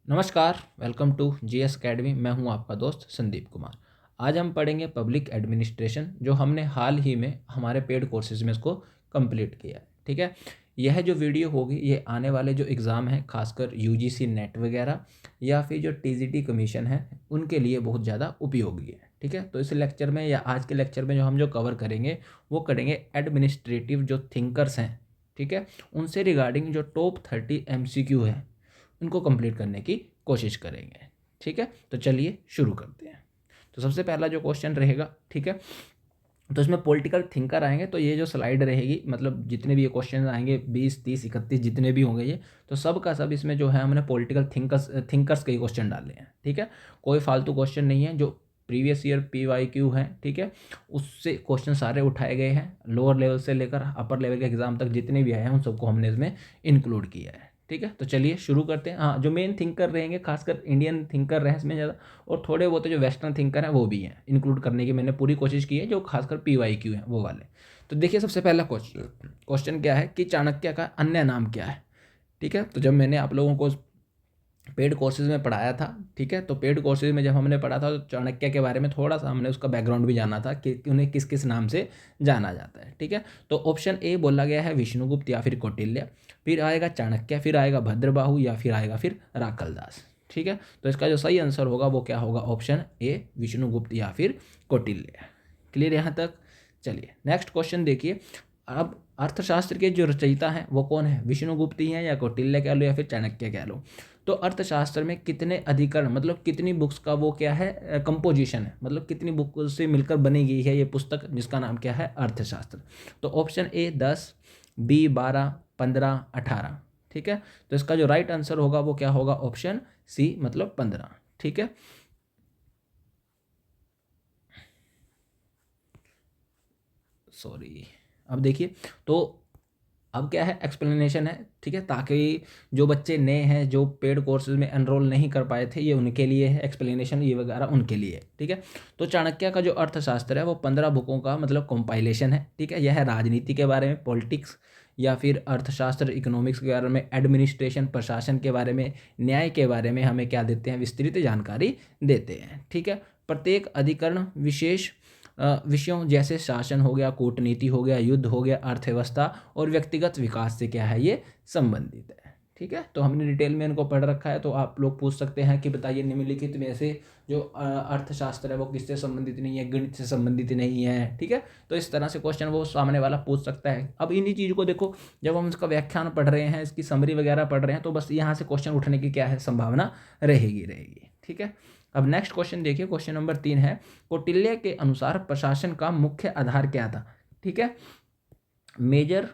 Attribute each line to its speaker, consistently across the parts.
Speaker 1: नमस्कार, welcome to GS academy. मैं हूं आपका दोस्त संदीप कुमार। आज हम पढ़ेंगे पब्लिक एडमिनिस्ट्रेशन, जो हमने हाल ही में हमारे पेड कोर्सेज में इसको कंप्लीट किया है। ठीक है, यह जो वीडियो होगी ये आने वाले जो एग्ज़ाम हैं, खासकर यूजीसी नेट वगैरह या फिर जो टीजीटी कमीशन है, उनके लिए बहुत ज़्यादा उपयोगी है। ठीक है, तो इस लेक्चर में या आज के लेक्चर में जो कवर करेंगे वो करेंगे एडमिनिस्ट्रेटिव जो थिंकर्स हैं, ठीक है, उनसे रिगार्डिंग जो टॉप 30 एमसीक्यू है उनको कंप्लीट करने की कोशिश करेंगे। ठीक है, तो चलिए शुरू करते हैं। तो सबसे पहला जो क्वेश्चन रहेगा, ठीक है, तो इसमें पॉलिटिकल थिंकर आएंगे। तो ये जो स्लाइड रहेगी, मतलब जितने भी ये क्वेश्चन आएंगे 20, 30, 31 जितने भी होंगे ये, तो सब का सब इसमें जो है हमने पॉलिटिकल थिंकर्स के ही क्वेश्चन डाले हैं। ठीक है, कोई फालतू क्वेश्चन नहीं है। जो प्रीवियस ईयर PYQ है, ठीक है, उससे क्वेश्चन सारे उठाए गए हैं। लोअर लेवल से लेकर अपर लेवल के एग्जाम तक जितने भी आए हैं उन सबको हमने इसमें इंक्लूड किया है। ठीक है, तो चलिए शुरू करते हैं। हाँ, जो मेन थिंकर रहेंगे, खासकर इंडियन थिंकर रहे इसमें ज़्यादा, और थोड़े बहुत जो वेस्टर्न थिंकर हैं वो भी हैं, इंक्लूड करने की मैंने पूरी कोशिश की है, जो खासकर PYQ हैं वो वाले। तो देखिए, सबसे पहला क्वेश्चन क्या है कि चाणक्य का अन्य नाम क्या है। ठीक है, तो जब मैंने आप लोगों को पेड कोर्सेज में पढ़ाया था, ठीक है, तो पेड कोर्सेज में जब हमने पढ़ा था तो चाणक्य के बारे में थोड़ा सा हमने उसका बैकग्राउंड भी जाना था कि उन्हें किस किस नाम से जाना जाता है। ठीक है, तो ऑप्शन ए बोला गया है विष्णुगुप्त या फिर कौटिल्य, फिर आएगा चाणक्य, फिर आएगा भद्रबाहु, या फिर आएगा फिर राखलदास। ठीक है, तो इसका जो सही आंसर होगा वो क्या होगा, ऑप्शन ए विष्णुगुप्त या फिर कौटिल्य। क्लियर यहाँ तक। चलिए नेक्स्ट क्वेश्चन देखिए। अब अर्थशास्त्र के जो रचयिता हैं वो कौन है, विष्णुगुप्त ही हैं या कौटिल्य कह लो या फिर चाणक्य कह लो। तो अर्थशास्त्र में कितने अधिकरण, मतलब कितनी बुक्स का वो क्या है, कंपोजिशन है, मतलब कितनी बुक से मिलकर बनी गई है ये पुस्तक, जिसका नाम क्या है, अर्थशास्त्र। तो ऑप्शन ए 10, बी 12, 15, 18। ठीक है, तो इसका जो राइट आंसर होगा वो क्या होगा, ऑप्शन सी, मतलब 15। ठीक है, सॉरी। अब देखिए, तो अब क्या है, एक्सप्लेनेशन है। ठीक है, ताकि जो बच्चे नए हैं, जो पेड कोर्सेज में एनरोल नहीं कर पाए थे, ये उनके लिए है एक्सप्लेनेशन, ये वगैरह उनके लिए है। ठीक है, तो चाणक्य का जो अर्थशास्त्र है वो 15 बुकों का मतलब कंपाइलेशन है। ठीक है, यह राजनीति के बारे में, पॉलिटिक्स या फिर अर्थशास्त्र, इकोनॉमिक्स के बारे में, एडमिनिस्ट्रेशन प्रशासन के बारे में, न्याय के बारे में हमें क्या देते हैं, विस्तृत जानकारी देते हैं। ठीक है, प्रत्येक अधिकरण विशेष विषयों जैसे शासन हो गया, कूटनीति हो गया, युद्ध हो गया, अर्थव्यवस्था और व्यक्तिगत विकास से क्या है, ये संबंधित है। ठीक है, तो हमने डिटेल में इनको पढ़ रखा है। तो आप लोग पूछ सकते हैं कि बताइए निम्नलिखित में से जो अर्थशास्त्र है वो किससे संबंधित नहीं है, गणित से संबंधित नहीं है। ठीक है, तो इस तरह से क्वेश्चन वो सामने वाला पूछ सकता है। अब इन्हीं चीज़ को देखो, जब हम इसका व्याख्यान पढ़ रहे हैं, इसकी समरी वगैरह पढ़ रहे हैं, तो बस यहाँ से क्वेश्चन उठने की क्या है, संभावना रहेगी। ठीक है, अब नेक्स्ट क्वेश्चन देखिए, क्वेश्चन नंबर 3 है, कौटिल्य के अनुसार प्रशासन का मुख्य आधार क्या था। ठीक है, मेजर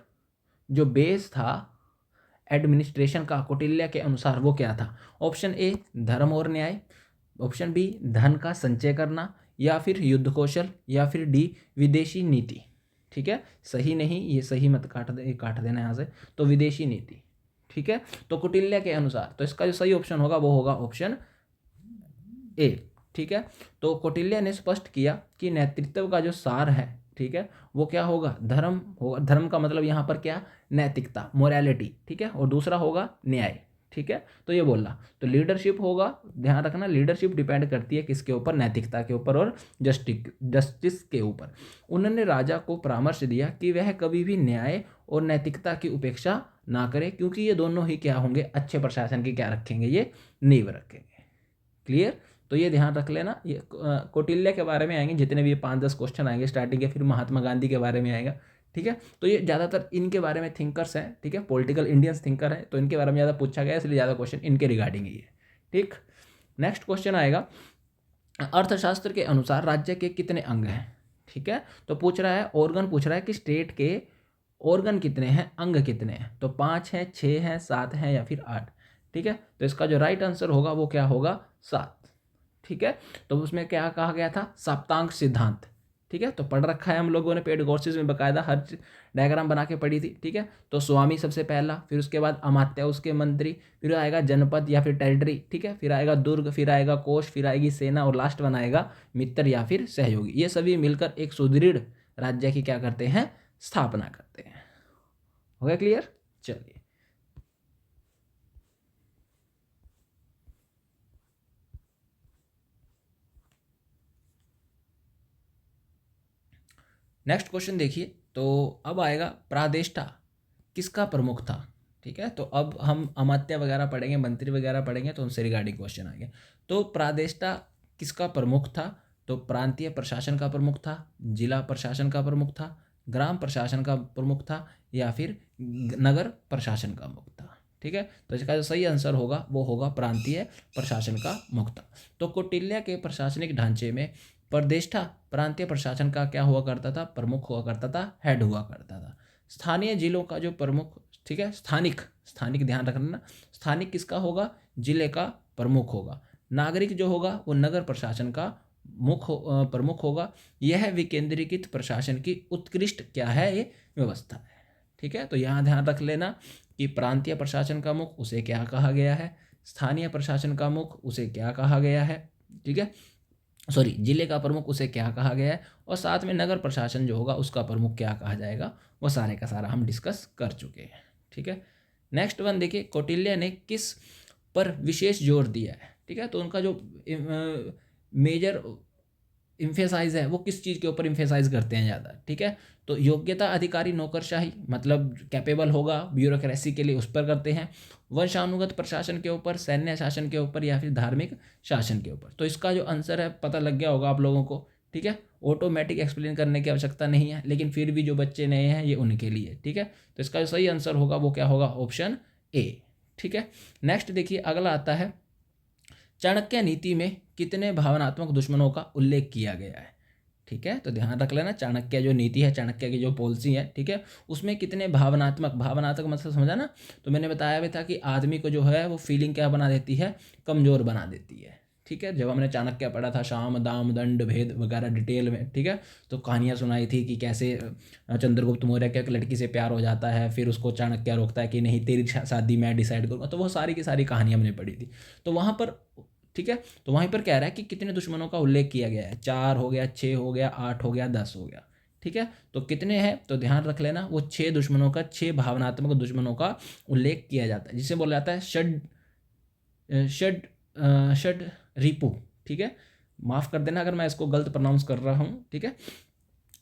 Speaker 1: जो बेस था एडमिनिस्ट्रेशन का कौटिल्य के अनुसार वो क्या था। ऑप्शन ए धर्म और न्याय, ऑप्शन बी धन का संचय करना, या फिर युद्ध कौशल, या फिर डी विदेशी नीति। ठीक है, सही नहीं, ये सही मत काट देना यहाँ से, तो विदेशी नीति। ठीक है, तो कौटिल्य के अनुसार, तो इसका जो सही ऑप्शन होगा वो होगा ऑप्शन ए। ठीक है, तो कौटिल्य ने स्पष्ट किया कि नेतृत्व का जो सार है, ठीक है, वो क्या होगा, धर्म होगा। धर्म का मतलब यहाँ पर क्या, नैतिकता, मोरालिटी। ठीक है, और दूसरा होगा न्याय। ठीक है, तो ये बोला, तो लीडरशिप होगा, ध्यान रखना, लीडरशिप डिपेंड करती है किसके ऊपर, नैतिकता के ऊपर और जस्टिस के ऊपर। उन्होंने राजा को परामर्श दिया कि वह कभी भी न्याय और नैतिकता की उपेक्षा ना करे, क्योंकि ये दोनों ही क्या होंगे, अच्छे प्रशासन की क्या रखेंगे, ये नींव रखेंगे। क्लियर, तो ये ध्यान रख लेना। ये कौटिल्य के बारे में आएंगे जितने भी ये 5-10 क्वेश्चन आएंगे स्टार्टिंग के, फिर महात्मा गांधी के बारे में आएगा। ठीक है, तो ये ज़्यादातर इनके बारे में थिंकर्स हैं। ठीक है, पॉलिटिकल इंडियंस थिंकर हैं, तो इनके बारे में ज़्यादा पूछा गया, इसलिए ज़्यादा क्वेश्चन इनके रिगार्डिंग ही है। ठीक, नेक्स्ट क्वेश्चन आएगा, अर्थशास्त्र के अनुसार राज्य के कितने अंग हैं। ठीक है, तो पूछ रहा है, ऑर्गन पूछ रहा है कि स्टेट के ऑर्गन कितने हैं, अंग कितने हैं। तो 5 हैं, 6 हैं, 7 हैं, या फिर 8। ठीक है, तो इसका जो राइट आंसर होगा वो क्या होगा, 7। ठीक है, तो उसमें क्या कहा गया था, सप्तांग सिद्धांत। ठीक है, तो पढ़ रखा है हम लोगों ने पेड कोर्सेज में, बकायदा हर डायग्राम बना के पढ़ी थी। ठीक है, तो स्वामी सबसे पहला, फिर उसके बाद अमात्य उसके मंत्री, फिर आएगा जनपद या फिर टेरिटरी। ठीक है, फिर आएगा दुर्ग, फिर आएगा कोष, फिर आएगी सेना, और लास्ट वन आएगा मित्र या फिर सहयोगी। ये सभी मिलकर एक सुदृढ़ राज्य की क्या करते हैं, स्थापना करते हैं। हो गया क्लियर। चलिए नेक्स्ट क्वेश्चन देखिए, तो अब आएगा प्रादेष्टा किसका प्रमुख था। ठीक है, तो अब हम अमात्य वगैरह पढ़ेंगे, मंत्री वगैरह पढ़ेंगे, तो उनसे रिगार्डिंग क्वेश्चन आएंगे। तो प्रादेष्टा किसका प्रमुख था, तो प्रांतीय प्रशासन का प्रमुख था, जिला प्रशासन का प्रमुख था, ग्राम प्रशासन का प्रमुख था, या फिर नगर प्रशासन का मुख था। ठीक है, तो इसका जो सही आंसर होगा वो होगा प्रांतीय प्रशासन का मुख था। तो कौटिल्य के प्रशासनिक ढांचे में प्रदेष्टा प्रांतीय प्रशासन का क्या हुआ करता था, प्रमुख हुआ करता था, हेड हुआ करता था। स्थानीय जिलों का जो प्रमुख, ठीक है, स्थानिक स्थानिक ध्यान रखना, स्थानिक किसका होगा, जिले का प्रमुख होगा। नागरिक जो होगा वो नगर प्रशासन का प्रमुख होगा। यह विकेंद्रीकृत प्रशासन की उत्कृष्ट क्या है, ये व्यवस्था है। ठीक है, तो यहाँ ध्यान रख लेना कि प्रांतीय प्रशासन का मुख उसे क्या कहा गया है, स्थानीय प्रशासन का मुख उसे क्या कहा गया है, ठीक है, सॉरी, जिले का प्रमुख उसे क्या कहा गया है, और साथ में नगर प्रशासन जो होगा उसका प्रमुख क्या कहा जाएगा, वो सारे का सारा हम डिस्कस कर चुके हैं। ठीक है, नेक्स्ट वन देखिए, कौटिल्य ने किस पर विशेष जोर दिया है। ठीक है, तो उनका जो मेजर इम्फेसाइज है वो किस चीज़ के ऊपर इम्फेसाइज करते हैं ज़्यादा। ठीक है, तो योग्यता, अधिकारी, नौकरशाही, मतलब कैपेबल होगा ब्यूरोक्रेसी के लिए, उस पर करते हैं। वंशानुगत प्रशासन के ऊपर, सैन्य शासन के ऊपर, या फिर धार्मिक शासन के ऊपर। तो इसका जो आंसर है पता लग गया होगा आप लोगों को। ठीक है, ऑटोमेटिक एक्सप्लेन करने की आवश्यकता नहीं है, लेकिन फिर भी जो बच्चे नए हैं ये उनके लिए। ठीक है, तो इसका जो सही आंसर होगा वो क्या होगा, ऑप्शन ए। ठीक है, नेक्स्ट देखिए, अगला आता है, चाणक्य नीति में कितने भावनात्मक दुश्मनों का उल्लेख किया गया है। ठीक है, तो ध्यान रख लेना, चाणक्य जो नीति है, चाणक्य की जो पॉलिसी है, ठीक है, उसमें कितने भावनात्मक मतलब समझा ना। तो मैंने बताया भी था कि आदमी को जो है वो फीलिंग क्या बना देती है, कमज़ोर बना देती है। ठीक है, जब हमने चाणक्य पढ़ा था, शाम दाम दंड भेद वगैरह डिटेल में, ठीक है, तो कहानियाँ सुनाई थी कि कैसे चंद्रगुप्त मौर्य के एक लड़की से प्यार हो जाता है, फिर उसको चाणक्य रोकता है कि नहीं तेरी शादी मैं डिसाइड करूँगा। तो वो सारी की सारी कहानियाँ हमने पढ़ी थी। तो वहाँ पर, ठीक है, तो वहीं पर कह रहा है कि कितने दुश्मनों का उल्लेख किया गया है, 4 हो गया, 6 हो गया, 8 हो गया, 10 हो गया। ठीक है, तो कितने हैं, तो ध्यान रख लेना, वो 6 दुश्मनों का, 6 भावनात्मक दुश्मनों का उल्लेख किया जाता है, जिसे बोला जाता है षड षड षड रिपु। ठीक है, माफ़ कर देना अगर मैं इसको गलत प्रोनाउंस कर रहा हूँ। ठीक है,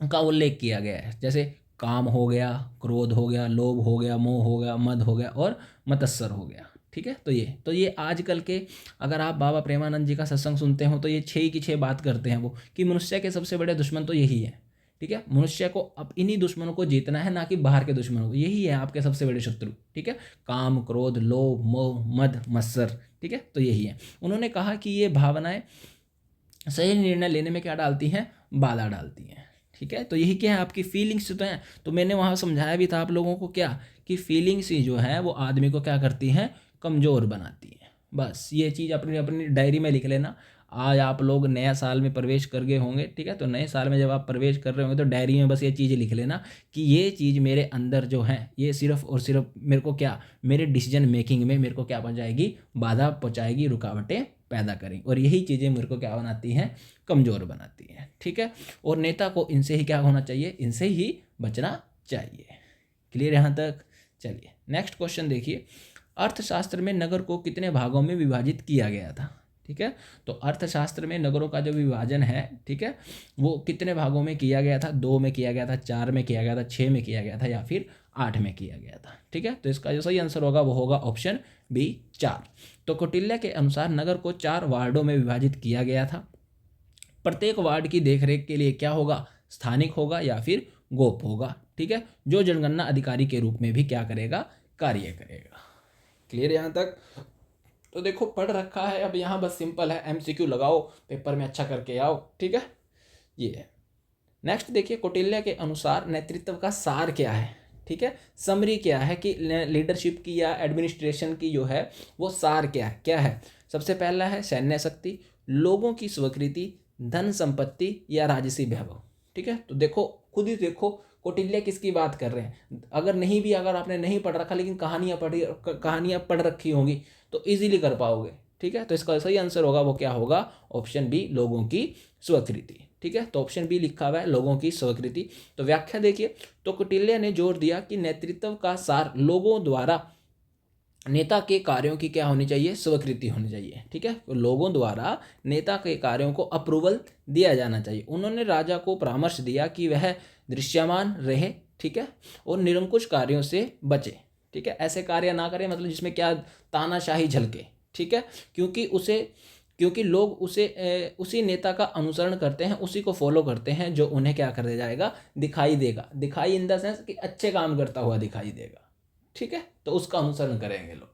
Speaker 1: का उल्लेख किया गया है, जैसे काम हो गया, क्रोध हो गया, लोभ हो गया, मोह हो गया, मद हो गया, और मत्सर हो गया। ठीक है, तो ये आजकल के, अगर आप बाबा प्रेमानंद जी का सत्संग सुनते हो तो ये 6 की 6 बात करते हैं वो, कि मनुष्य के सबसे बड़े दुश्मन तो यही है। ठीक है, मनुष्य को अब इन्हीं दुश्मनों को जीतना है, ना कि बाहर के दुश्मनों को। यही है आपके सबसे बड़े शत्रु। ठीक है, काम, क्रोध, लोभ, मोह, मद, मत्सर। ठीक है, तो यही है। उन्होंने कहा कि ये भावनाएं सही निर्णय लेने में क्या डालती हैं, बाधा डालती हैं। ठीक है, तो यही क्या है, आपकी फीलिंग्स तो हैं। तो मैंने वहाँ समझाया भी था आप लोगों को क्या, कि फीलिंग्स ही जो है वो आदमी को क्या करती हैं, कमज़ोर बनाती हैं। बस ये चीज़ अपनी अपनी डायरी में लिख लेना। आज आप लोग नया साल में प्रवेश कर गए होंगे। ठीक है, तो नए साल में जब आप प्रवेश कर रहे होंगे तो डायरी में बस ये चीज़ लिख लेना कि ये चीज़ मेरे अंदर जो है ये सिर्फ और सिर्फ मेरे को क्या, मेरे डिसीजन मेकिंग में मेरे को क्या पहुँचाएगी, बाधा पहुँचाएगी, रुकावटें पैदा करें, और यही चीज़ें मेरे को क्या बनाती हैं, कमज़ोर बनाती हैं। ठीक है, और नेता को इनसे ही क्या होना चाहिए, इनसे ही बचना चाहिए। क्लियर यहाँ तक। चलिए नेक्स्ट क्वेश्चन देखिए, अर्थशास्त्र में नगर को कितने भागों में विभाजित किया गया था। ठीक है, तो अर्थशास्त्र में नगरों का जो विभाजन है, ठीक है, वो कितने भागों में किया गया था, 2 में किया गया था, 4 में किया गया था, 6 में किया गया था, या फिर 8 में किया गया था। ठीक है, तो इसका जो सही आंसर होगा वो होगा ऑप्शन बी, 4। तो कौटिल्य के अनुसार नगर को 4 वार्डों में विभाजित किया गया था। प्रत्येक वार्ड की देखरेख के लिए क्या होगा, स्थानिक होगा या फिर गोप होगा। ठीक है, जो जनगणना अधिकारी के रूप में भी क्या करेगा, कार्य करेगा। क्लियर यहाँ तक। तो देखो पढ़ रखा है, अब यहाँ बस सिंपल है, एमसीक्यू लगाओ, पेपर में अच्छा करके आओ। ठीक है, ये है। नेक्स्ट देखिए, कौटिल्य के अनुसार नेतृत्व का सार क्या है। ठीक है, समरी क्या है कि लीडरशिप की या एडमिनिस्ट्रेशन की जो है वो सार क्या है। सबसे पहला है सैन्य शक्ति, लोगों की स्वीकृति, धन संपत्ति, या राजसी वैभव। ठीक है, तो देखो खुद ही देखो कौटिल्य किसकी बात कर रहे हैं। अगर आपने नहीं पढ़ रखा लेकिन कहानियाँ पढ़ रखी होंगी तो इजीली कर पाओगे। ठीक है, तो इसका सही आंसर होगा वो क्या होगा, ऑप्शन बी, लोगों की स्वीकृति। ठीक है, तो ऑप्शन बी लिखा हुआ है, लोगों की स्वीकृति। तो व्याख्या देखिए, तो कौटिल्य ने जोर दिया कि नेतृत्व का सार लोगों द्वारा नेता के कार्यों की क्या होनी चाहिए, स्वीकृति होनी चाहिए, ठीक है। तो लोगों द्वारा नेता के कार्यों को अप्रूवल दिया जाना चाहिए। उन्होंने राजा को परामर्श दिया कि वह दृश्यमान रहे, ठीक है, और निरंकुश कार्यों से बचे, ठीक है। ऐसे कार्य ना करें, मतलब जिसमें क्या तानाशाही झलके, ठीक है, क्योंकि लोग उसी नेता का अनुसरण करते हैं, उसी को फॉलो करते हैं जो उन्हें क्या कर जाएगा, दिखाई देगा। दिखाई इन द सेंस कि अच्छे काम करता हुआ दिखाई देगा, ठीक है, तो उसका अनुसरण करेंगे लोग।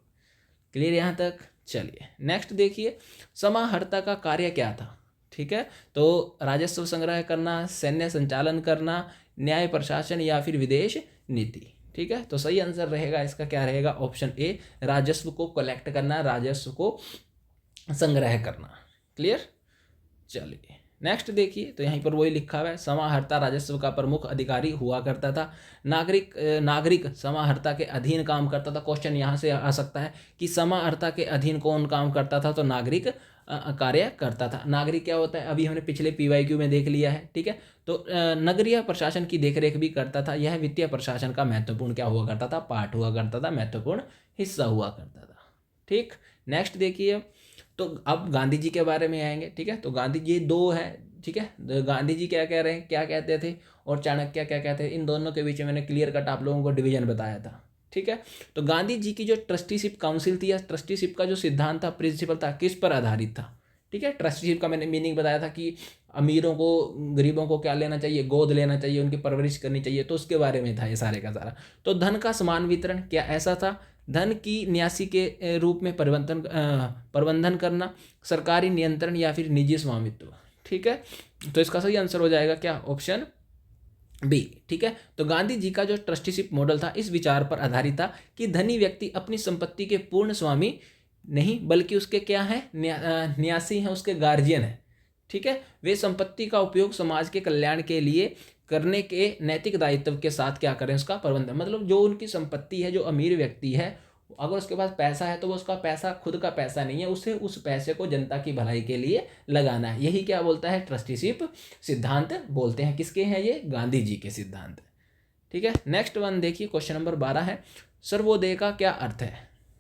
Speaker 1: क्लियर यहाँ तक। चलिए नेक्स्ट देखिए, समाहर्ता का कार्य क्या था, ठीक है। तो राजस्व संग्रह करना, सैन्य संचालन करना, न्याय प्रशासन या फिर विदेश नीति, ठीक है। तो सही आंसर रहेगा इसका क्या रहेगा, ऑप्शन ए, राजस्व को कलेक्ट करना, राजस्व को संग्रह करना। क्लियर। चलिए नेक्स्ट देखिए, तो यहीं पर वही लिखा हुआ है, समाहर्ता राजस्व का प्रमुख अधिकारी हुआ करता था। नागरिक समाहर्ता के अधीन काम करता था। क्वेश्चन यहाँ से आ सकता है कि समाहर्ता के अधीन कौन काम करता था, तो नागरिक कार्य करता था। नागरिक क्या होता है, अभी हमने पिछले PYQ में देख लिया है, ठीक है। तो नगरीय प्रशासन की देखरेख भी करता था। यह वित्तीय प्रशासन का महत्वपूर्ण क्या हुआ करता था, पार्ट हुआ करता था, महत्वपूर्ण हिस्सा हुआ करता था, ठीक। नेक्स्ट देखिए, तो अब गांधी जी के बारे में आएंगे, ठीक है। तो गांधी जी दो है, ठीक है। तो गांधी जी क्या कह रहे हैं, क्या कहते थे, और चाणक्य क्या कहते हैं, इन दोनों के बीच में मैंने क्लियर कट आप लोगों को डिवीजन बताया था, ठीक है। तो गांधी जी की जो ट्रस्टीशिप काउंसिल थी, या ट्रस्टीशिप का जो सिद्धांत था, प्रिंसिपल था, किस पर आधारित था, ठीक है। ट्रस्टीशिप का मैंने मीनिंग बताया था कि अमीरों को, गरीबों को क्या लेना चाहिए, गोद लेना चाहिए, उनकी परवरिश करनी चाहिए, तो उसके बारे में था ये सारे का सारा। तो धन का समान वितरण, क्या ऐसा था, धन की न्यासी के रूप में प्रबंधन करना, सरकारी नियंत्रण या फिर निजी स्वामित्व, ठीक है। तो इसका सही आंसर हो जाएगा क्या, ऑप्शन बी, ठीक है। तो गांधी जी का जो ट्रस्टीशिप मॉडल था, इस विचार पर आधारित था कि धनी व्यक्ति अपनी संपत्ति के पूर्ण स्वामी नहीं, बल्कि उसके क्या है, न्यासी हैं, उसके गार्जियन है, ठीक है। वे संपत्ति का उपयोग समाज के कल्याण के लिए करने के नैतिक दायित्व के साथ क्या करें, उसका प्रबंधन, मतलब जो उनकी संपत्ति है, जो अमीर व्यक्ति है, अगर उसके पास पैसा है तो वो उसका पैसा खुद का पैसा नहीं है, उसे उस पैसे को जनता की भलाई के लिए लगाना है। यही क्या बोलता है, ट्रस्टीशिप सिद्धांत बोलते हैं। किसके हैं ये, गांधी जी के सिद्धांत, ठीक है। नेक्स्ट वन देखिए, क्वेश्चन नंबर 12 है, सर्वोदय का क्या अर्थ है,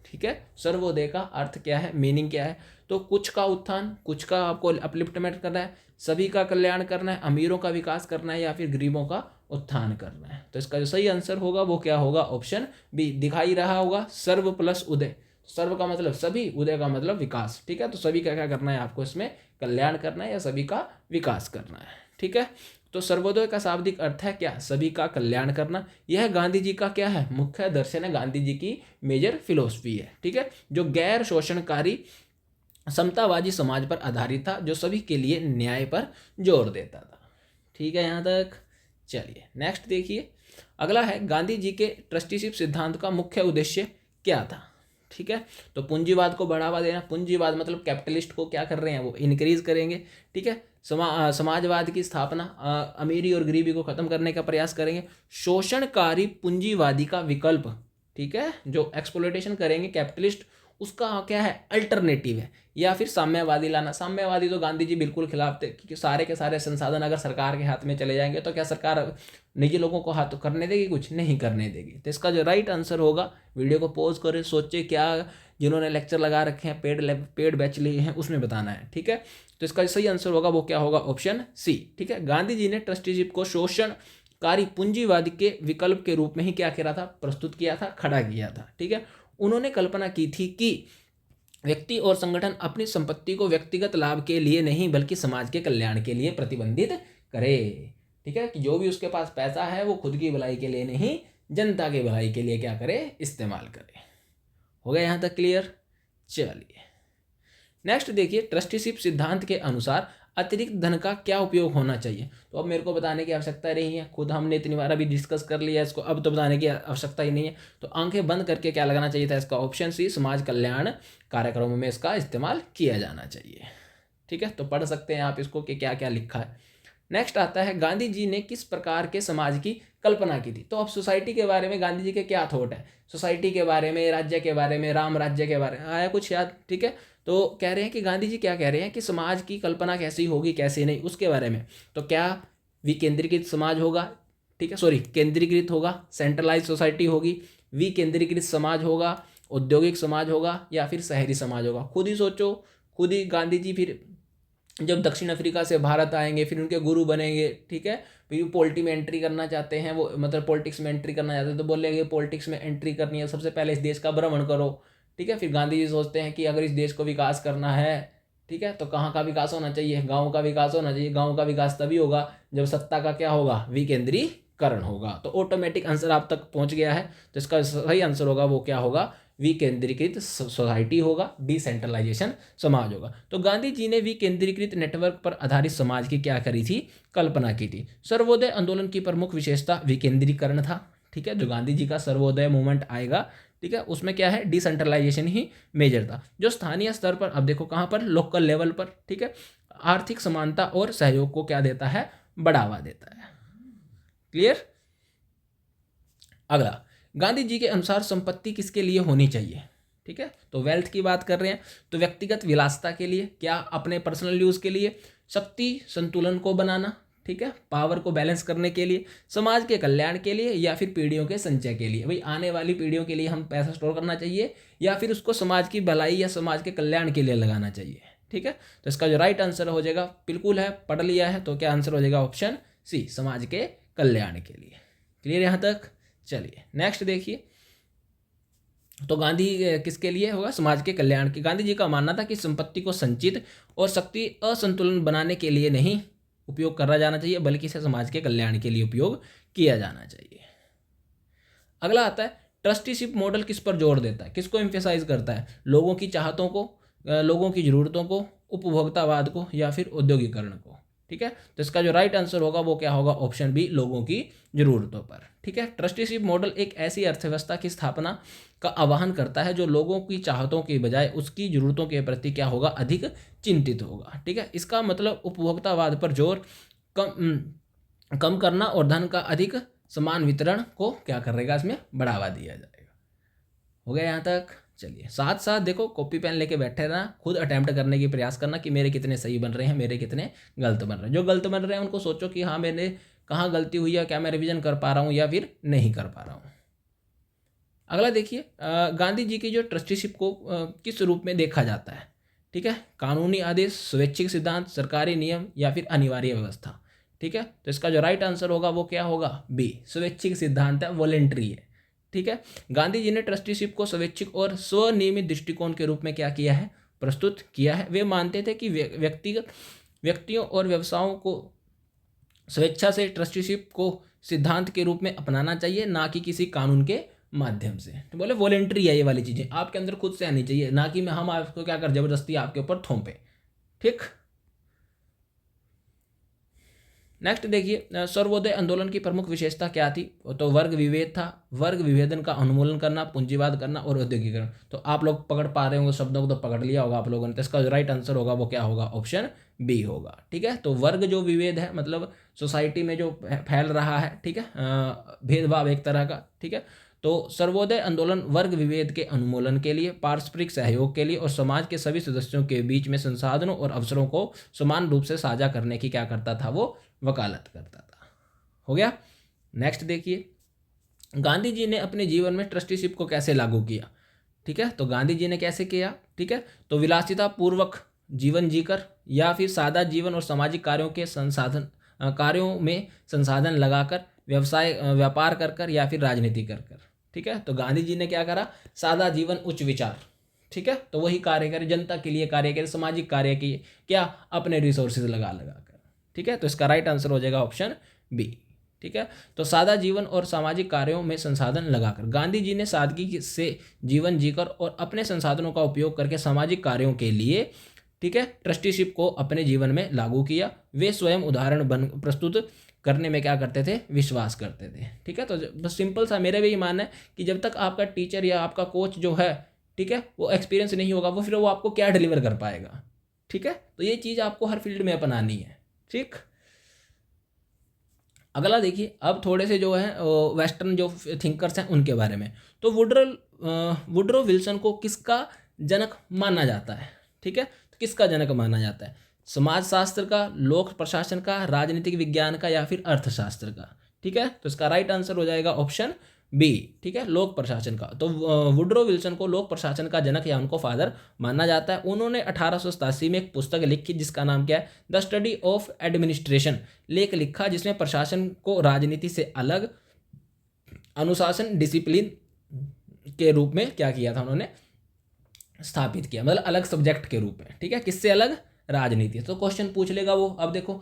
Speaker 1: ठीक है। सर्वोदय का अर्थ क्या है, मीनिंग क्या है, तो कुछ का उत्थान, कुछ का आपको अपलिफ्टमेंट करना है, सभी का कल्याण करना है, अमीरों का विकास करना है, या फिर गरीबों का उत्थान करना है। तो इसका जो सही आंसर होगा वो क्या होगा, ऑप्शन बी, दिखाई रहा होगा, सर्व प्लस उदय। सर्व का मतलब सभी, उदय का मतलब विकास, ठीक है। तो सभी का क्या करना है आपको, इसमें कल्याण करना है या सभी का विकास करना है, ठीक है। तो सर्वोदय का शाब्दिक अर्थ है क्या, सभी का कल्याण करना। यह गांधी जी का क्या है, मुख्य दर्शन है, गांधी जी की मेजर फिलोसफी है, ठीक है, जो गैर शोषणकारी समतावादी समाज पर आधारित था, जो सभी के लिए न्याय पर जोर देता था, ठीक है यहाँ तक। चलिए नेक्स्ट देखिए, अगला है, गांधी जी के ट्रस्टीशिप सिद्धांत का मुख्य उद्देश्य क्या था, ठीक है। तो पूंजीवाद को बढ़ावा देना, पूंजीवाद मतलब कैपिटलिस्ट को क्या कर रहे हैं, वो इंक्रीज करेंगे, ठीक है। समाजवाद की स्थापना, अमीरी और गरीबी को खत्म करने का प्रयास करेंगे। शोषणकारी पूंजीवादी का विकल्प, ठीक है, जो एक्सप्लॉयटेशन करेंगे कैपिटलिस्ट, उसका क्या है, अल्टरनेटिव है। या फिर साम्यवादी लाना, साम्यवादी तो गांधी जी बिल्कुल खिलाफ थे, क्योंकि सारे के सारे संसाधन अगर सरकार के हाथ में चले जाएंगे तो क्या सरकार निजी लोगों को हाथ करने देगी, कुछ नहीं करने देगी। तो इसका जो राइट आंसर होगा, वीडियो को पॉज करें, सोचे, क्या जिन्होंने लेक्चर लगा रखे हैं, पेड बैच लिए हैं, उसमें बताना है, ठीक है। तो इसका जो सही आंसर होगा वो क्या होगा, ऑप्शन सी, ठीक है। गांधी जी ने ट्रस्टीशिप को शोषणकारी पूंजीवादी के विकल्प के रूप में ही क्या किया था, प्रस्तुत किया था, खड़ा किया था, ठीक है। उन्होंने कल्पना की थी कि व्यक्ति और संगठन अपनी संपत्ति को व्यक्तिगत लाभ के लिए नहीं, बल्कि समाज के कल्याण के लिए प्रतिबंधित करे, ठीक है, कि जो भी उसके पास पैसा है वो खुद की भलाई के लिए नहीं, जनता की भलाई के लिए क्या करे, इस्तेमाल करे। हो गया यहाँ तक क्लियर। चलिए नेक्स्ट देखिए, ट्रस्टीशिप सिद्धांत के अनुसार अतिरिक्त धन का क्या उपयोग होना चाहिए। तो अब मेरे को बताने की आवश्यकता नहीं है, खुद हमने इतनी बार अभी डिस्कस कर लिया इसको, अब तो बताने की आवश्यकता ही नहीं है। तो आंखें बंद करके क्या लगाना चाहिए था, इसका ऑप्शन सी, समाज कल्याण कार्यक्रमों में इसका इस्तेमाल किया जाना चाहिए, ठीक है। तो पढ़ सकते हैं आप इसको कि क्या क्या लिखा है। नेक्स्ट आता है, गांधी जी ने किस प्रकार के समाज की कल्पना की थी। तो अब सोसाइटी के बारे में गांधी जी के क्या थॉट है, सोसाइटी के बारे में, राज्य के बारे में, राम राज्य के बारे में आया कुछ याद, ठीक है। तो कह रहे हैं कि गांधी जी क्या कह रहे हैं कि समाज की कल्पना कैसी होगी, कैसी नहीं, उसके बारे में। तो क्या विकेंद्रीकृत समाज होगा, ठीक है, सॉरी केंद्रीकृत होगा, सेंट्रलाइज सोसाइटी होगी, विकेंद्रीकृत समाज होगा, औद्योगिक समाज होगा या फिर शहरी समाज होगा? खुद ही सोचो। खुद ही गांधी जी फिर जब दक्षिण अफ्रीका से भारत आएंगे, फिर उनके गुरु बनेंगे, ठीक है, फिर पॉलिटी में एंट्री करना चाहते हैं वो, मतलब पॉलिटिक्स में एंट्री करना चाहते हैं, तो बोलेंगे पॉलिटिक्स में एंट्री करनी है सबसे पहले इस देश का भ्रमण करो, ठीक है। फिर गांधी जी सोचते हैं कि अगर इस देश को विकास करना है, ठीक है, तो कहाँ का विकास होना चाहिए? गाँव का विकास होना चाहिए। गाँव का विकास तभी होगा जब सत्ता का क्या होगा? विकेंद्रीकरण होगा। तो ऑटोमेटिक आंसर आप तक पहुंच गया है। तो इसका सही आंसर होगा वो क्या होगा? विकेंद्रीकृत सोसाइटी होगा, डिसेंट्रलाइजेशन समाज होगा। तो गांधी जी ने विकेंद्रीकृत नेटवर्क पर आधारित समाज की क्या करी थी? कल्पना की थी। सर्वोदय आंदोलन की प्रमुख विशेषता विकेंद्रीकरण था, ठीक है। जो गांधी जी का सर्वोदय मूवमेंट आएगा, ठीक है, उसमें क्या है? डिसेंट्रलाइजेशन ही मेजर था। जो स्थानीय स्तर पर, अब देखो कहाँ पर? लोकल लेवल पर, ठीक है, आर्थिक समानता और सहयोग को क्या देता है? बढ़ावा देता है। क्लियर? अगला, गांधी जी के अनुसार संपत्ति किसके लिए होनी चाहिए? ठीक है, तो वेल्थ की बात कर रहे हैं, तो व्यक्तिगत विलासिता के लिए, क्या अपने पर्सनल यूज के लिए, शक्ति संतुलन को बनाना, ठीक है, पावर को बैलेंस करने के लिए, समाज के कल्याण के लिए, या फिर पीढ़ियों के संचय के लिए? भाई आने वाली पीढ़ियों के लिए हम पैसा स्टोर करना चाहिए, या फिर उसको समाज की भलाई या समाज के कल्याण के लिए लगाना चाहिए, ठीक है। तो इसका जो राइट आंसर हो जाएगा, बिल्कुल है, पढ़ लिया है, तो क्या आंसर हो जाएगा? ऑप्शन सी, समाज के कल्याण के लिए। क्लियर यहाँ तक? चलिए नेक्स्ट देखिए। तो गांधी किसके लिए होगा? समाज के कल्याण की। गांधी जी का मानना था कि संपत्ति को संचित और शक्ति असंतुलन बनाने के लिए नहीं उपयोग करा जाना चाहिए, बल्कि इसे समाज के कल्याण के लिए उपयोग किया जाना चाहिए। अगला आता है, ट्रस्टीशिप मॉडल किस पर जोर देता है? किसको एम्फेसाइज करता है? लोगों की चाहतों को, लोगों की जरूरतों को, उपभोक्तावाद को, या फिर औद्योगिकरण को? ठीक है, तो इसका जो राइट आंसर होगा वो क्या होगा? ऑप्शन बी, लोगों की जरूरतों पर। ठीक है, ट्रस्टीशिप मॉडल एक ऐसी अर्थव्यवस्था की स्थापना का आह्वान करता है जो लोगों की चाहतों के बजाय उसकी जरूरतों के प्रति क्या होगा? अधिक चिंतित होगा। ठीक है, इसका मतलब उपभोक्तावाद पर जोर कम करना और धन का अधिक समान वितरण को क्या करेगा? इसमें बढ़ावा दिया जाएगा। हो गया यहाँ तक? चलिए साथ साथ देखो, कॉपी पेन लेके बैठे रहना, खुद अटेम्प्ट करने की प्रयास करना कि मेरे कितने सही बन रहे हैं, मेरे कितने गलत बन रहे हैं। जो गलत बन रहे हैं उनको सोचो कि हाँ मैंने कहाँ गलती हुई है, क्या मैं रिवीजन कर पा रहा हूँ या फिर नहीं कर पा रहा हूँ। अगला देखिए, गांधी जी की जो ट्रस्टीशिप को किस रूप में देखा जाता है? ठीक है, कानूनी आदेश, स्वैच्छिक सिद्धांत, सरकारी नियम, या फिर अनिवार्य व्यवस्था? ठीक है, तो इसका जो राइट आंसर होगा वो क्या होगा? बी, स्वैच्छिक सिद्धांत है, वॉलेंट्री है। ठीक है, गांधी जी ने ट्रस्टीशिप को स्वैच्छिक और स्वनियमित दृष्टिकोण के रूप में क्या किया है? प्रस्तुत किया है। वे मानते थे कि व्यक्तियों और व्यवसायों को स्वेच्छा से ट्रस्टीशिप को सिद्धांत के रूप में अपनाना चाहिए, ना कि किसी कानून के माध्यम से। तो बोले वॉलेंट्री है ये वाली चीज़ें, आपके अंदर खुद से आनी चाहिए, ना कि हम आपको क्या कर जबरदस्ती आपके ऊपर थोपे। ठीक, नेक्स्ट देखिए, सर्वोदय आंदोलन की प्रमुख विशेषता क्या थी? तो वर्ग विभेद था, वर्ग विभेदन का उन्मूलन करना, पूंजीवाद करना और औद्योगिकरण। तो आप लोग पकड़ पा रहे होंगे शब्दों को, तो पकड़ लिया होगा आप लोगों ने। तो इसका जो राइट आंसर होगा वो क्या होगा? ऑप्शन बी होगा। ठीक है, तो वर्ग जो विभेद है, मतलब सोसाइटी में जो फैल रहा है, ठीक है, भेदभाव एक तरह का, ठीक है, तो सर्वोदय आंदोलन वर्ग विभेद के उन्मूलन के लिए, पारस्परिक सहयोग के लिए और समाज के सभी सदस्यों के बीच में संसाधनों और अवसरों को समान रूप से साझा करने की क्या करता था? वो वकालत करता था। हो गया। नेक्स्ट देखिए, गांधी जी ने अपने जीवन में ट्रस्टीशिप को कैसे लागू किया? ठीक है, तो गांधी जी ने कैसे किया? ठीक है, तो विलासिता पूर्वक जीवन जीकर, या फिर सादा जीवन और सामाजिक कार्यों में संसाधन लगाकर, व्यापार कर कर, या फिर राजनीति कर कर। ठीक है, तो गांधी जी ने क्या करा? सादा जीवन, उच्च विचार, ठीक है, तो वही कार्य करे, जनता के लिए कार्य करे, सामाजिक कार्य किए, क्या? अपने रिसोर्सेज लगा कर। ठीक है, तो इसका राइट आंसर हो जाएगा ऑप्शन बी। ठीक है, तो सादा जीवन और सामाजिक कार्यों में संसाधन लगाकर, गांधी जी ने सादगी से जीवन जीकर और अपने संसाधनों का उपयोग करके सामाजिक कार्यों के लिए, ठीक है, ट्रस्टीशिप को अपने जीवन में लागू किया। वे स्वयं उदाहरण बन प्रस्तुत करने में क्या करते थे? विश्वास करते थे। ठीक है, तो बस सिंपल सा मेरा भी ये मानना है कि जब तक आपका टीचर या आपका कोच जो है, ठीक है, वो एक्सपीरियंस नहीं होगा, वो फिर वो आपको क्या डिलीवर कर पाएगा? ठीक है, तो ये चीज़ आपको हर फील्ड में अपनानी है। ठीक, अगला देखिए, अब थोड़े से जो है वेस्टर्न जो थिंकर्स हैं उनके बारे में। तो वुडरो विल्सन को किसका जनक माना जाता है? ठीक है, तो किसका जनक माना जाता है? समाजशास्त्र का, लोक प्रशासन का, राजनीतिक विज्ञान का, या फिर अर्थशास्त्र का? ठीक है, तो इसका राइट आंसर हो जाएगा ऑप्शन बी, ठीक है, लोक प्रशासन का। तो वुडरो विल्सन को लोक प्रशासन का जनक या उनको फादर माना जाता है। उन्होंने 1887 में एक पुस्तक लिखी जिसका नाम क्या है, द स्टडी ऑफ एडमिनिस्ट्रेशन, लेख लिखा जिसमें प्रशासन को राजनीति से अलग अनुशासन डिसिप्लिन के रूप में क्या किया था, उन्होंने स्थापित किया, मतलब अलग सब्जेक्ट के रूप में, ठीक है, किससे अलग, राजनीति। तो क्वेश्चन पूछ लेगा वो। अब देखो,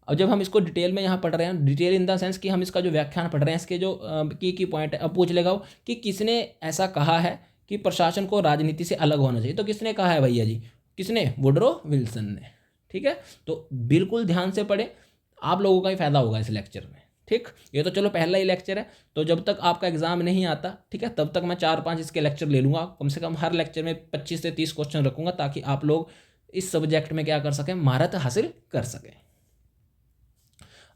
Speaker 1: अब जब हम इसको डिटेल में यहाँ पढ़ रहे हैं, डिटेल इन द सेंस कि हम इसका जो व्याख्यान पढ़ रहे हैं, इसके जो की पॉइंट है, अब पूछ लेगा वो कि किसने ऐसा कहा है कि प्रशासन को राजनीति से अलग होना चाहिए। तो किसने कहा है भैया जी, किसने, वुडरो विल्सन ने, ठीक है। तो बिल्कुल ध्यान से पढ़े, आप लोगों का ही फायदा होगा इस लेक्चर में, ठीक। ये तो चलो पहला ही लेक्चर है, तो जब तक आपका एग्जाम नहीं आता, ठीक है, तब तक मैं 4-5 इसके लेक्चर ले लूँगा, कम से कम हर लेक्चर में 25 से 30 क्वेश्चन रखूँगा, ताकि आप लोग इस सब्जेक्ट में क्या कर सकें, महारत हासिल कर सकें।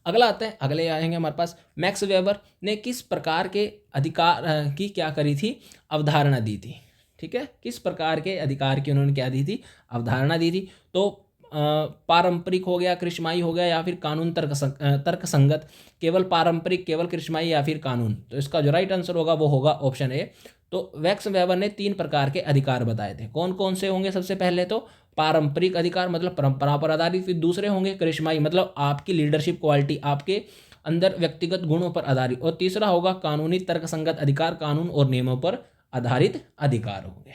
Speaker 1: अगला आता है, अगले आएंगे हमारे पास, मैक्स वेबर ने किस प्रकार के अधिकार की क्या करी थी, अवधारणा दी थी, ठीक है, किस प्रकार के अधिकार की उन्होंने क्या दी थी, अवधारणा दी थी। तो पारंपरिक हो गया, कृष्माई हो गया, या फिर कानून तर्क संगत, केवल पारंपरिक, केवल कृष्माई, या फिर कानून। तो इसका जो राइट आंसर होगा वो होगा ऑप्शन ए। तो मैक्स वेबर ने 3 प्रकार के अधिकार बताए थे। कौन कौन से होंगे, सबसे पहले तो पारंपरिक अधिकार, मतलब परंपरा पर आधारित, फिर दूसरे होंगे करिश्माई, मतलब आपकी लीडरशिप क्वालिटी, आपके अंदर व्यक्तिगत गुणों पर आधारित, और तीसरा होगा कानूनी तर्कसंगत अधिकार, कानून और नियमों पर आधारित अधिकार होंगे।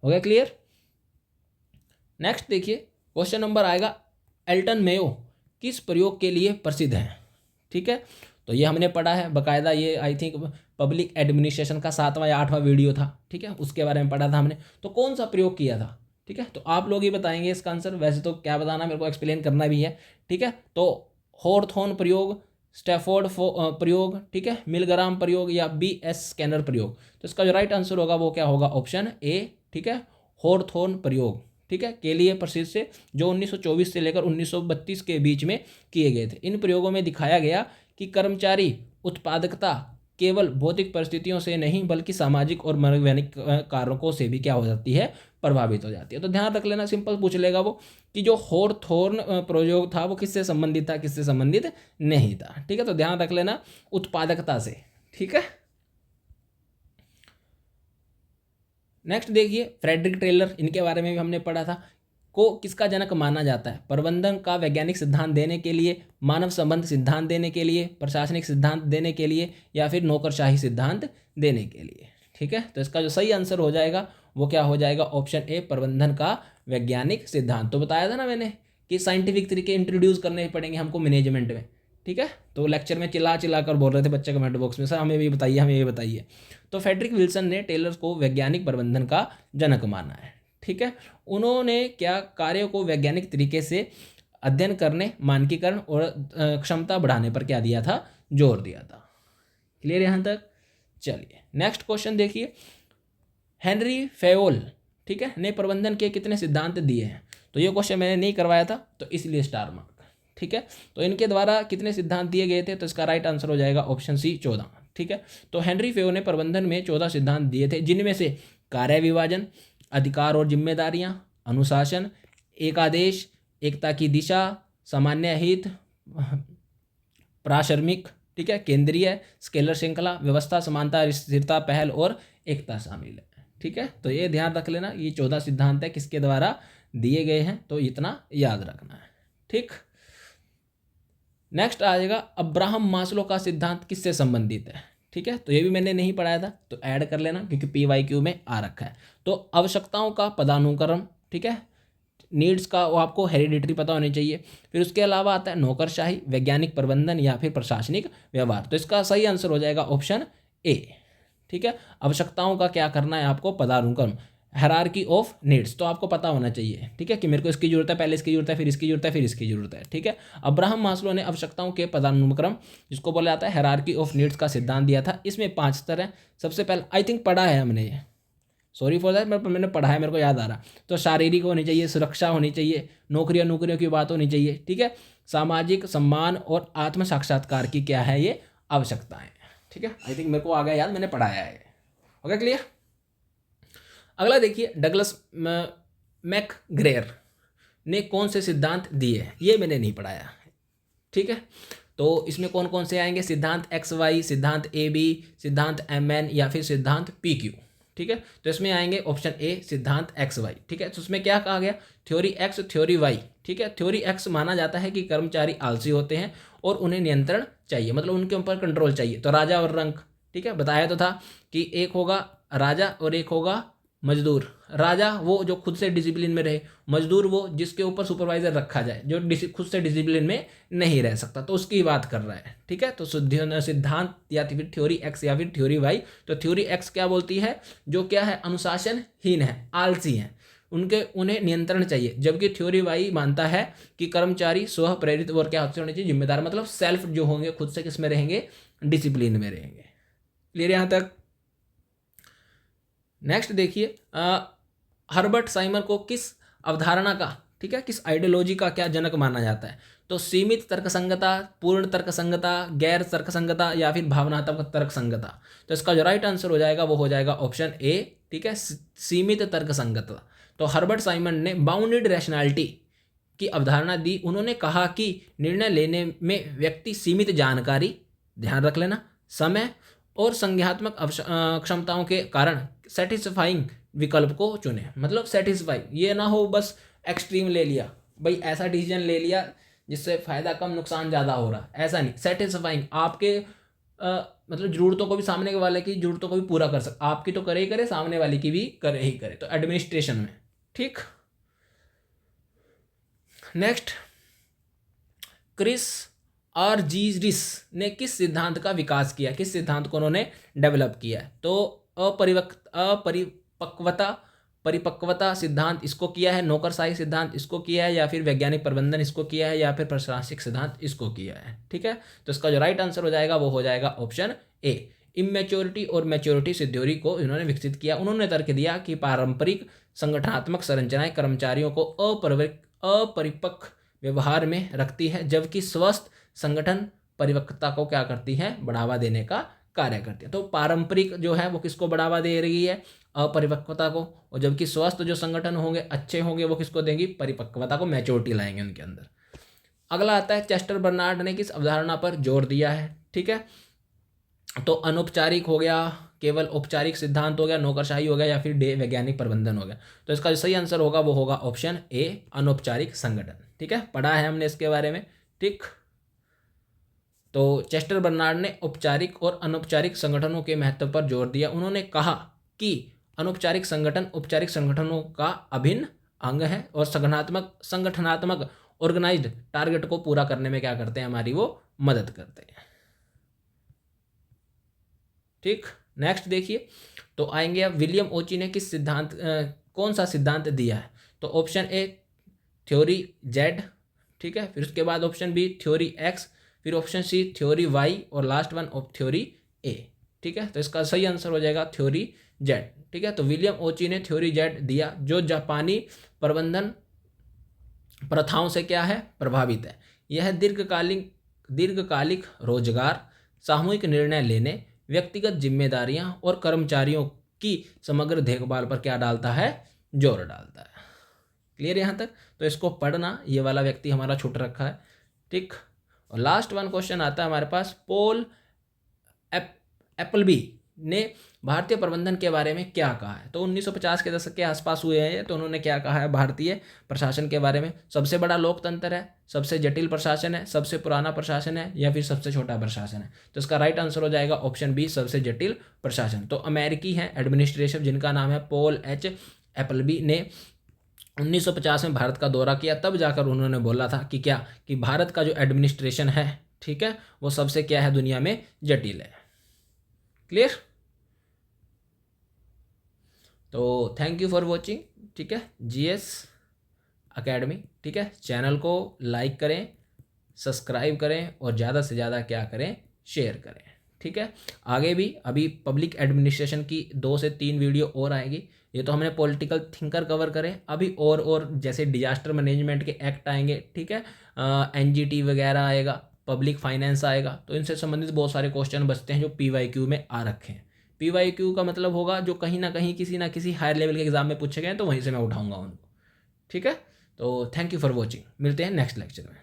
Speaker 1: हो गया क्लियर। नेक्स्ट देखिए, क्वेश्चन नंबर आएगा, एल्टन मेयो किस प्रयोग के लिए प्रसिद्ध है, ठीक है। तो ये हमने पढ़ा है बकायदा, ये आई थिंक पब्लिक एडमिनिस्ट्रेशन का 7वां या 8वां वीडियो था, ठीक है, उसके बारे में पढ़ा था हमने। तो कौन सा प्रयोग किया था, ठीक है, तो आप लोग ही बताएंगे इसका आंसर, वैसे तो क्या बताना, मेरे को एक्सप्लेन करना भी है, ठीक है। तो हॉर्थोर्न प्रयोग, स्टैफोर्ड प्रयोग, ठीक है, मिलग्राम प्रयोग, या BS स्कैनर प्रयोग। तो इसका जो राइट आंसर होगा वो क्या होगा, ऑप्शन ए, ठीक है, हॉर्थोर्न प्रयोग, ठीक है, के लिए प्रसिद्ध से, जो 1924 से लेकर 1932 के बीच में किए गए थे। इन प्रयोगों में दिखाया गया कि कर्मचारी उत्पादकता केवल भौतिक परिस्थितियों से नहीं बल्कि सामाजिक और मनोवैज्ञानिक कारकों से भी क्या हो जाती है, प्रभावित हो जाती है। तो ध्यान रख लेना, सिंपल पूछ लेगा वो कि जो हॉर्थोर्न प्रयोग था वो किससे संबंधित था, किससे संबंधित नहीं था, ठीक है। तो ध्यान रख लेना, उत्पादकता से, ठीक है। नेक्स्ट देखिए, फ्रेडरिक टेलर, इनके बारे में भी हमने पढ़ा था, को किसका जनक माना जाता है, प्रबंधन का वैज्ञानिक सिद्धांत देने के लिए, मानव संबंध सिद्धांत देने के लिए, प्रशासनिक सिद्धांत देने के लिए, या फिर नौकरशाही सिद्धांत देने के लिए, ठीक है। तो इसका जो सही आंसर हो जाएगा वो क्या हो जाएगा, ऑप्शन ए, प्रबंधन का वैज्ञानिक सिद्धांत। तो बताया था ना मैंने कि साइंटिफिक तरीके इंट्रोड्यूस करने पड़ेंगे हमको मैनेजमेंट में, ठीक है। तो लेक्चर में चिल्ला चिल्ला कर बोल रहे थे बच्चे कमेंट बॉक्स में, सर हमें भी बताइए, हमें ये बताइए। तो फ्रेडरिक विल्सन ने टेलर को वैज्ञानिक प्रबंधन का जनक माना है, ठीक है। उन्होंने क्या कार्यों को वैज्ञानिक तरीके से अध्ययन करने, मानकीकरण और क्षमता बढ़ाने पर क्या दिया था, जोर दिया था। क्लियर यहाँ तक। चलिए नेक्स्ट क्वेश्चन देखिए, हेनरी फेयोल, ठीक है, ने प्रबंधन के कितने सिद्धांत दिए हैं। तो ये क्वेश्चन मैंने नहीं करवाया था तो इसलिए स्टार मार्क, ठीक है। तो इनके द्वारा कितने सिद्धांत दिए गए थे, तो इसका राइट आंसर हो जाएगा ऑप्शन सी, 14, ठीक है। तो हेनरी फेयो ने प्रबंधन में 14 सिद्धांत दिए थे, जिनमें से कार्य विभाजन, अधिकार और जिम्मेदारियां, अनुशासन, एकादेश, एकता की दिशा, सामान्य हित, प्राश्रमिक, ठीक है, केंद्रीय, स्केलर श्रृंखला, व्यवस्था, समानता, स्थिरता, पहल और एकता शामिल है, ठीक है। तो ये ध्यान रख लेना, ये 14 सिद्धांत है किसके द्वारा दिए गए हैं, तो इतना याद रखना है, ठीक। नेक्स्ट आ जाएगा, अब्राहम मास्लो का सिद्धांत किससे संबंधित है, ठीक है। तो ये भी मैंने नहीं पढ़ाया था तो ऐड कर लेना क्योंकि PYQ में आ रखा है। तो आवश्यकताओं का पदानुक्रम, ठीक है, नीड्स का वो आपको हेरिडिटरी पता होनी चाहिए। फिर उसके अलावा आता है नौकरशाही, वैज्ञानिक प्रबंधन, या फिर प्रशासनिक व्यवहार। तो इसका सही आंसर हो जाएगा ऑप्शन ए, ठीक है। आवश्यकताओं का क्या करना है आपको, पदानुक्रम, हायरार्की ऑफ नीड्स, तो आपको पता होना चाहिए, ठीक है, कि मेरे को इसकी जरूरत है, पहले इसकी जरूरत है, फिर इसकी जरूरत है, फिर इसकी जरूरत है, ठीक है। अब्राहम मास्लो ने आवश्यकताओं के पदानुक्रम, जिसको बोला जाता है हायरार्की ऑफ नीड्स का सिद्धांत दिया था। इसमें 5 स्तर हैं। सबसे पहले आई थिंक पढ़ा है हमने ये, सॉरी फॉर दैट, मैंने पढ़ा है, मेरे को याद आ रहा। तो शारीरिक होनी चाहिए, सुरक्षा होनी चाहिए, नौकरियों की बात होनी चाहिए, ठीक है, सामाजिक सम्मान और आत्म साक्षात्कार की क्या है ये आवश्यकताएं, ठीक है। आई थिंक मेरे को आ गया याद, मैंने पढ़ाया है। Okay clear. अगला देखिए, डगलस मैकग्रेगर ने कौन से सिद्धांत दिए हैं, ये मैंने नहीं पढ़ाया, ठीक है। तो इसमें कौन कौन से आएंगे, सिद्धांत XY, सिद्धांत AB, सिद्धांत MN या फिर सिद्धांत PQ। ठीक है, तो इसमें आएंगे ऑप्शन ए सिद्धांत XY। ठीक है, तो उसमें क्या कहा गया, थ्योरी X थ्योरी Y। ठीक है, थ्योरी X माना जाता है कि कर्मचारी आलसी होते हैं और उन्हें नियंत्रण चाहिए, मतलब उनके ऊपर कंट्रोल चाहिए। तो राजा और रंक, ठीक है, बताया तो था कि एक होगा राजा और एक होगा मजदूर। राजा वो जो खुद से डिसिप्लिन में रहे, मजदूर वो जिसके ऊपर सुपरवाइजर रखा जाए, जो खुद से डिसिप्लिन में नहीं रह सकता, तो उसकी बात कर रहा है। ठीक है, तो सिद्धांत या फिर थ्योरी X या फिर थ्योरी Y। तो थ्योरी X क्या बोलती है, जो क्या है, अनुशासनहीन है, आलसी है, उन्हें नियंत्रण चाहिए। जबकि थ्योरी Y मानता है कि कर्मचारी स्व प्रेरित और क्या होने चाहिए, जिम्मेदार, मतलब सेल्फ जो होंगे, खुद से किस में रहेंगे, डिसिप्लिन में रहेंगे। क्लियर यहाँ तक। नेक्स्ट देखिए, हर्बर्ट साइमन को किस अवधारणा का, ठीक है, किस आइडियोलॉजी का क्या जनक माना जाता है। तो सीमित तर्कसंगता, पूर्ण तर्कसंगता, गैर तर्कसंगता या फिर भावनात्मक तर्कसंगता। तो इसका जो राइट आंसर हो जाएगा वो हो जाएगा ऑप्शन ए। ठीक है, सीमित तर्कसंगता। तो हर्बर्ट साइमन ने बाउंडेड रैशनैलिटी की अवधारणा दी। उन्होंने कहा कि निर्णय लेने में व्यक्ति सीमित जानकारी, ध्यान रख लेना, समय और संज्ञानात्मक क्षमताओं के कारण सेटिस्फाइंग विकल्प को चुने। मतलब सेटिस्फाई ये ना हो बस एक्सट्रीम ले लिया, भाई ऐसा डिसीजन ले लिया जिससे फायदा कम नुकसान ज़्यादा हो रहा, ऐसा नहीं। सेटिस्फाइंग आपके मतलब जरूरतों को भी, सामने वाले की जरूरतों को भी पूरा कर सकता, आपकी तो करे ही करे, सामने वाले की भी करे ही करे। तो एडमिनिस्ट्रेशन में, ठीक। नेक्स्ट, क्रिस आर्जीरिस ने किस सिद्धांत का विकास किया, किस सिद्धांत को उन्होंने डेवलप किया। तो परिपक्वता सिद्धांत इसको किया है, नौकरशाही सिद्धांत इसको किया है, या फिर वैज्ञानिक प्रबंधन इसको किया है, या फिर प्रशासनिक सिद्धांत इसको किया है। ठीक है, तो इसका जो राइट आंसर हो जाएगा वो हो जाएगा ऑप्शन ए। इमेच्योरिटी और मैच्योरिटी सिद्ध्योरी को इन्होंने विकसित किया। उन्होंने तर्क दिया कि पारंपरिक संगठनात्मक संरचनाएं कर्मचारियों को अपरिपक्व व्यवहार में रखती है, जबकि स्वस्थ संगठन परिपक्वता को क्या करती है, बढ़ावा देने का कार्य करती है। तो पारंपरिक जो है वो किसको बढ़ावा दे रही है, अपरिपक्वता को, और जबकि स्वस्थ जो संगठन होंगे, अच्छे होंगे, वो किसको देंगी, परिपक्वता को, मैच्योरिटी लाएंगे उनके अंदर। अगला आता है, चेस्टर बर्नार्ड ने किस अवधारणा पर जोर दिया है। ठीक है, तो अनौपचारिक हो गया, केवल औपचारिक सिद्धांत हो गया, नौकरशाही हो गया, या फिर वैज्ञानिक प्रबंधन हो गया। तो इसका जो सही आंसर होगा वो होगा ऑप्शन ए, अनौपचारिक संगठन। ठीक है, पढ़ा है हमने इसके बारे में। ठीक, तो चेस्टर बर्नार्ड ने औपचारिक और अनौपचारिक संगठनों के महत्व पर जोर दिया। उन्होंने कहा कि अनौपचारिक संगठन औपचारिक संगठनों का अभिन्न अंग है और संगठनात्मक ऑर्गेनाइज्ड टारगेट को पूरा करने में क्या करते हैं, हमारी वो मदद करते हैं। ठीक, नेक्स्ट देखिए, तो आएंगे अब, विलियम ओची ने किस सिद्धांत कौन सा सिद्धांत दिया है। तो ऑप्शन ए थ्योरी जेड, ठीक है, फिर उसके बाद ऑप्शन बी थ्योरी एक्स, फिर ऑप्शन सी थ्योरी वाई, और लास्ट वन ऑफ थ्योरी ए। ठीक है, तो इसका सही आंसर हो जाएगा थ्योरी जेड। ठीक है, तो विलियम ओची ने थ्योरी जेड दिया, जो जापानी प्रबंधन प्रथाओं से क्या है, प्रभावित है। यह दीर्घकालिक रोजगार, सामूहिक निर्णय लेने, व्यक्तिगत जिम्मेदारियां और कर्मचारियों की समग्र देखभाल पर क्या डालता है, जोर डालता है। क्लियर यहाँ तक। तो इसको पढ़ना, ये वाला व्यक्ति हमारा छूट रखा है। ठीक, और लास्ट वन क्वेश्चन आता है हमारे पास, पॉल एप्पलबी ने भारतीय प्रबंधन के बारे में क्या कहा है। तो 1950 के दशक के आसपास हुए हैं, तो उन्होंने क्या कहा है भारतीय प्रशासन के बारे में। सबसे बड़ा लोकतंत्र है, सबसे जटिल प्रशासन है, सबसे पुराना प्रशासन है, या फिर सबसे छोटा प्रशासन है। तो इसका राइट आंसर हो जाएगा ऑप्शन बी, सबसे जटिल प्रशासन। तो अमेरिकी है एडमिनिस्ट्रेशन, जिनका नाम है पॉल एच एप्पलबी, ने 1950 में भारत का दौरा किया। तब जाकर उन्होंने बोला था कि क्या, कि भारत का जो एडमिनिस्ट्रेशन है, ठीक है, वो सबसे क्या है, दुनिया में जटिल है। क्लियर। तो थैंक यू फॉर वॉचिंग। ठीक है, जीएस एकेडमी। ठीक है, चैनल को लाइक करें, सब्सक्राइब करें, और ज़्यादा से ज़्यादा क्या करें, शेयर करें। ठीक है, आगे भी अभी पब्लिक एडमिनिस्ट्रेशन की 2 से 3 वीडियो और आएगी। ये तो हमने पॉलिटिकल थिंकर कवर करें, अभी और जैसे डिजास्टर मैनेजमेंट के एक्ट आएंगे, ठीक है, एनजीटी वगैरह आएगा, पब्लिक फाइनेंस आएगा। तो इनसे संबंधित बहुत सारे क्वेश्चन बचते हैं जो पीवाईक्यू में आ रखे हैं। पीवाईक्यू का मतलब होगा जो कहीं ना कहीं किसी ना किसी हायर लेवल के एग्जाम में पूछे गए, तो वहीं से मैं उठाऊंगा उनको। ठीक है, तो थैंक यू फॉर वॉचिंग, मिलते हैं नेक्स्ट लेक्चर में।